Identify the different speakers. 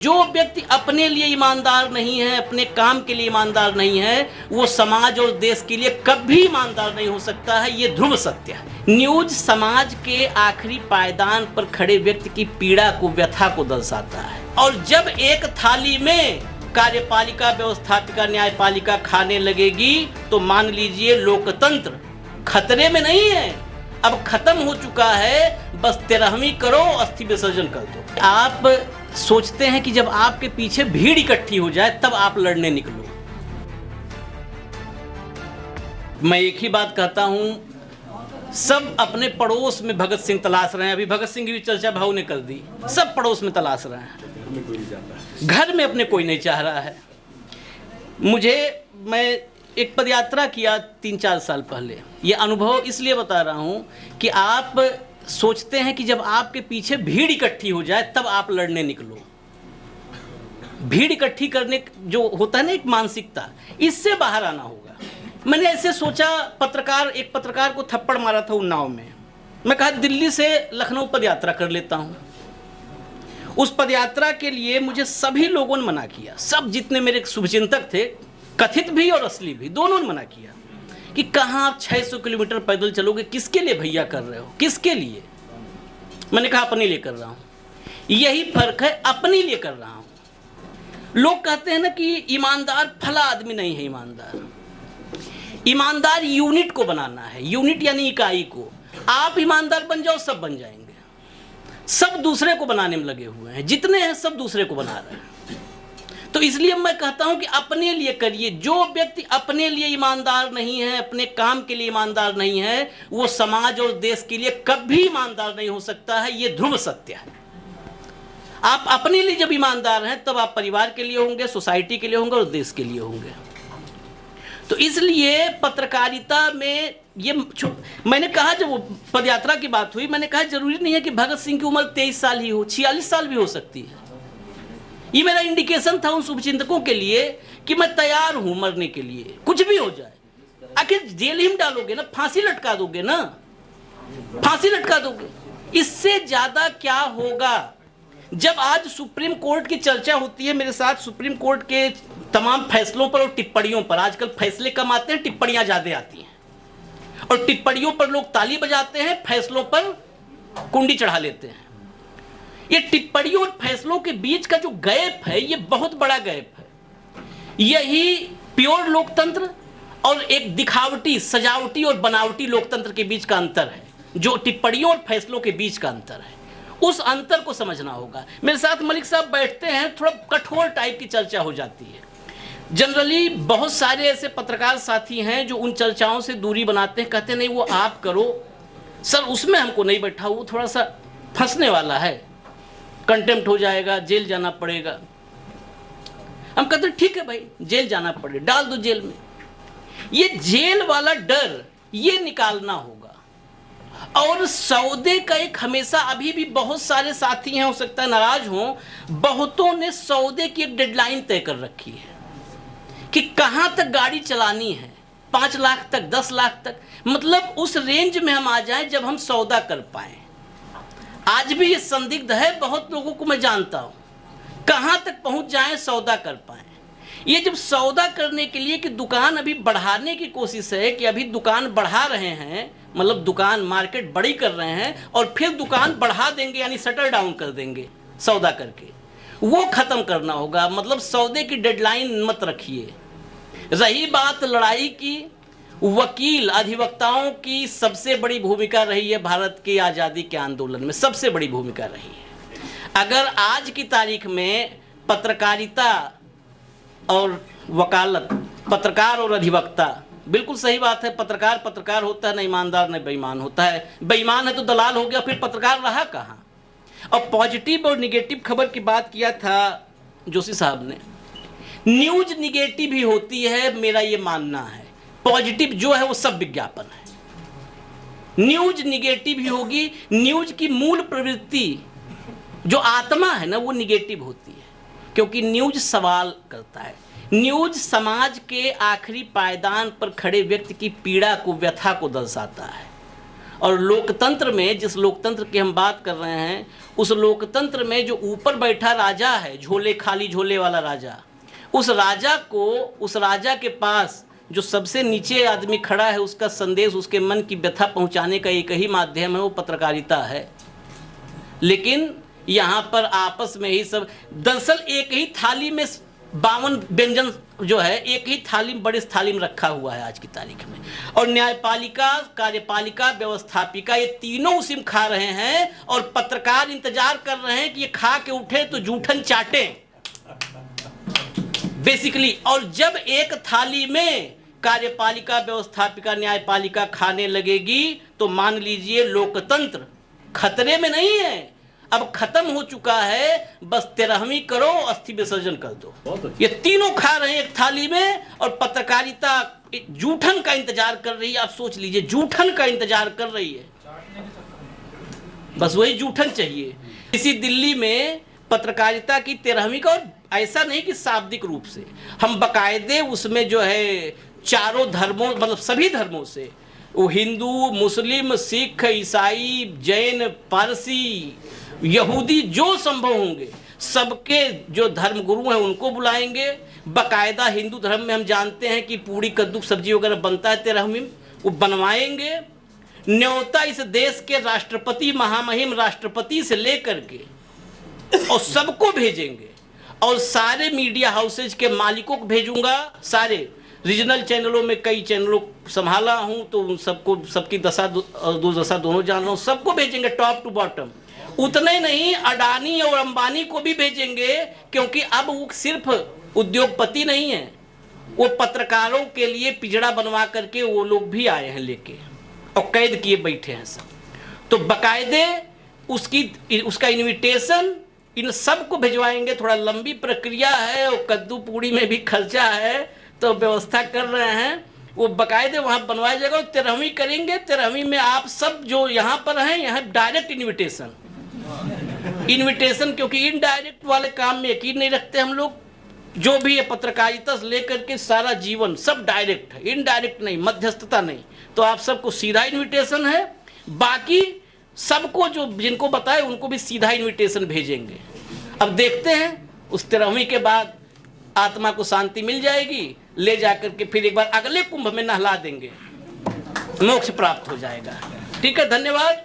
Speaker 1: जो व्यक्ति अपने लिए ईमानदार नहीं है, अपने काम के लिए ईमानदार नहीं है, वो समाज और देश के लिए कभी ईमानदार नहीं हो सकता है। ये ध्रुव सत्य है। न्यूज समाज के आखिरी पायदान पर खड़े व्यक्ति की पीड़ा को, व्यथा को दर्शाता है। और जब एक थाली में कार्यपालिका, व्यवस्थापिका, न्यायपालिका खाने लगेगी तो मान लीजिए लोकतंत्र खतरे में नहीं है, अब खत्म हो चुका है। बस 13वीं करो, अस्थि विसर्जन कर दो। आप सोचते हैं कि जब आपके पीछे भीड़ इकट्ठी हो जाए तब आप लड़ने निकलो। मैं एक ही बात कहता हूं, सब अपने पड़ोस में भगत सिंह तलाश रहे हैं। अभी भगत सिंह की भी चर्चा भाव ने कर दी। सब पड़ोस में तलाश रहे हैं, घर में अपने कोई नहीं चाह रहा है। मैं एक पदयात्रा किया 3-4 साल पहले। ये अनुभव इसलिए बता रहा हूं कि आप सोचते हैं कि जब आपके पीछे भीड़ इकट्ठी हो जाए तब आप लड़ने निकलो। भीड़ इकट्ठी करने जो होता है ना, एक मानसिकता, इससे बाहर आना होगा। मैंने ऐसे सोचा, एक पत्रकार को थप्पड़ मारा था उन्नाव में। मैं कहा दिल्ली से लखनऊ पदयात्रा कर लेता हूं। उस पदयात्रा के लिए मुझे सभी लोगों ने मना किया। सब जितने मेरे शुभचिंतक थे, कथित भी और असली भी, दोनों ने मना किया कि कहाँ आप 600 किलोमीटर पैदल चलोगे, किसके लिए भैया कर रहे हो, किसके लिए। मैंने कहा अपने लिए कर रहा हूँ। यही फर्क है, अपने लिए कर रहा हूँ। लोग कहते हैं ना कि ईमानदार फला आदमी नहीं है। ईमानदार यूनिट को बनाना है, यूनिट यानी इकाई को। आप ईमानदार बन जाओ, सब बन जाएंगे। सब दूसरे को बनाने में लगे हुए हैं, जितने हैं सब दूसरे को बना रहे हैं। तो इसलिए मैं कहता हूं कि अपने लिए करिए। जो व्यक्ति अपने लिए ईमानदार नहीं है, अपने काम के लिए ईमानदार नहीं है, वो समाज और देश के लिए कभी ईमानदार नहीं हो सकता है। ये ध्रुव सत्य है। आप अपने लिए जब ईमानदार हैं तब आप परिवार के लिए होंगे, सोसाइटी के लिए होंगे और देश के लिए होंगे। तो इसलिए पत्रकारिता में ये मैंने कहा, जब वो पदयात्रा की बात हुई, मैंने कहा जरूरी नहीं है कि भगत सिंह की उम्र 23 साल ही हो, 46 साल भी हो सकती है। ये मेरा इंडिकेशन था उन शुभचिंतकों के लिए कि मैं तैयार हूं मरने के लिए, कुछ भी हो जाए। आखिर जेल ही में डालोगे ना, फांसी लटका दोगे ना, फांसी लटका दोगे। इससे ज्यादा क्या होगा। जब आज सुप्रीम कोर्ट की चर्चा होती है मेरे साथ, सुप्रीम कोर्ट के तमाम फैसलों पर और टिप्पणियों पर, आजकल फैसले कम आते हैं, टिप्पणियां ज्यादा आती हैं। और टिप्पणियों पर लोग ताली बजाते हैं, फैसलों पर कुंडी चढ़ा लेते हैं। ये टिप्पणियों और फैसलों के बीच का जो गैप है, ये बहुत बड़ा गैप है। यही प्योर लोकतंत्र और एक दिखावटी, सजावटी और बनावटी लोकतंत्र के बीच का अंतर है, जो टिप्पणियों और फैसलों के बीच का अंतर है। उस अंतर को समझना होगा। मेरे साथ मलिक साहब बैठते हैं, थोड़ा कठोर टाइप की चर्चा हो जाती है। जनरली बहुत सारे ऐसे पत्रकार साथी हैं जो उन चर्चाओं से दूरी बनाते हैं, कहते नहीं वो आप करो सर, उसमें हमको नहीं बैठा, वो थोड़ा सा फंसने वाला है, कंटेम्प्ट हो जाएगा, जेल जाना पड़ेगा। हम कहते हैं ठीक है भाई, जेल जाना पड़े, डाल दो जेल में। ये जेल वाला डर ये निकालना होगा। और सौदे का एक हमेशा, अभी भी बहुत सारे साथी हैं, हो सकता है नाराज हों, बहुतों ने सौदे की एक डेडलाइन तय कर रखी है कि कहां तक गाड़ी चलानी है। 5 लाख तक, 10 लाख तक, मतलब उस रेंज में हम आ जाएं जब हम सौदा कर पाएं। आज भी ये संदिग्ध है, बहुत लोगों को मैं जानता हूं, कहां तक पहुंच जाएं, सौदा कर पाएं। ये जब सौदा करने के लिए कि दुकान अभी बढ़ाने की कोशिश है, कि अभी दुकान बढ़ा रहे हैं, मतलब दुकान मार्केट बड़ी कर रहे हैं और फिर दुकान बढ़ा देंगे, यानी शटर डाउन कर देंगे सौदा करके, वो खत्म करना होगा। मतलब सौदे की डेडलाइन मत रखिए। रही बात लड़ाई की, वकील अधिवक्ताओं की सबसे बड़ी भूमिका रही है भारत की आज़ादी के आंदोलन में, सबसे बड़ी भूमिका रही है। अगर आज की तारीख में पत्रकारिता और वकालत, पत्रकार और अधिवक्ता, बिल्कुल सही बात है, पत्रकार होता है, न ईमानदार न बेईमान होता है। बेईमान है तो दलाल हो गया, फिर पत्रकार रहा कहाँ। और पॉजिटिव और निगेटिव खबर की बात किया था जोशी साहब ने। न्यूज निगेटिव ही होती है, मेरा ये मानना है। पॉजिटिव जो है वो सब विज्ञापन है। न्यूज निगेटिव ही होगी। न्यूज की मूल प्रवृत्ति, जो आत्मा है ना, वो निगेटिव होती है, क्योंकि न्यूज सवाल करता है। न्यूज समाज के आखिरी पायदान पर खड़े व्यक्ति की पीड़ा को, व्यथा को दर्शाता है। और लोकतंत्र में, जिस लोकतंत्र की हम बात कर रहे हैं, उस लोकतंत्र में जो ऊपर बैठा राजा है, झोले खाली झोले वाला राजा, उस राजा के पास जो सबसे नीचे आदमी खड़ा है, उसका संदेश, उसके मन की व्यथा पहुंचाने का एक ही माध्यम है, वो पत्रकारिता है। लेकिन यहाँ पर आपस में ही सब, दरअसल एक ही थाली में 52 व्यंजन जो है एक ही थाली में, बड़ी थाली में रखा हुआ है आज की तारीख में। और न्यायपालिका, कार्यपालिका, व्यवस्थापिका, ये तीनों उसी में खा रहे हैं और पत्रकार इंतजार कर रहे हैं कि ये खा के उठे तो जूठन चाटे बेसिकली। और जब एक थाली में कार्यपालिका, व्यवस्थापिका, न्यायपालिका खाने लगेगी तो मान लीजिए लोकतंत्र खतरे में नहीं है, अब खत्म हो चुका है। बस 13वीं करो, अस्थि विसर्जन कर दो। ये तीनों खा रहे हैं एक थाली में और पत्रकारिता जूठन का इंतजार कर रही है। आप सोच लीजिए, जूठन का इंतजार कर रही है, बस वही जूठन चाहिए। इसी दिल्ली में पत्रकारिता की 13वीं का, और ऐसा नहीं कि शाब्दिक रूप से, हम बकायदे उसमें जो है चारों धर्मों, मतलब सभी धर्मों से, वो हिंदू, मुस्लिम, सिख, ईसाई, जैन, पारसी, यहूदी, जो संभव होंगे सबके जो धर्मगुरु हैं उनको बुलाएंगे। बकायदा हिंदू धर्म में हम जानते हैं कि पूड़ी, कद्दू, सब्जी वगैरह बनता है 13वीं, वो बनवाएंगे। न्योता इस देश के राष्ट्रपति, महामहिम राष्ट्रपति से लेकर के और सबको भेजेंगे। और सारे मीडिया हाउसेज के मालिकों को भेजूंगा, सारे रीजनल चैनलों में कई चैनलों संभाला हूं तो उन सबको, सबकी दशा दुर्दशा दोनों जान रहा हूं, सबको भेजेंगे टॉप टू बॉटम। उतने नहीं, अडानी और अंबानी को भी भेजेंगे, क्योंकि अब वो सिर्फ उद्योगपति नहीं है, वो पत्रकारों के लिए पिंजड़ा बनवा करके वो लोग भी आए हैं लेके और कैद किए बैठे हैं सब। तो बकायदे उसका इनविटेशन इन सबको भिजवाएंगे। थोड़ा लंबी प्रक्रिया है और कद्दू पूड़ी में भी खर्चा है, तो व्यवस्था कर रहे हैं, वो बकायदे वहाँ बनवाया जाएगा। 13वीं करेंगे, 13वीं में आप सब जो यहाँ पर हैं, यहाँ डायरेक्ट इनविटेशन, क्योंकि इनडायरेक्ट वाले काम में यकीन नहीं रखते हम लोग। जो भी है पत्रकारिता से लेकर के सारा जीवन सब डायरेक्ट है, इनडायरेक्ट नहीं, मध्यस्थता नहीं। तो आप सबको सीधा इनविटेशन है, बाकी सबको जो जिनको बताए उनको भी सीधा इनविटेशन भेजेंगे। अब देखते हैं उस 13वीं के बाद आत्मा को शांति मिल जाएगी, ले जाकर के फिर एक बार अगले कुंभ में नहला देंगे, मोक्ष प्राप्त हो जाएगा। ठीक है, धन्यवाद।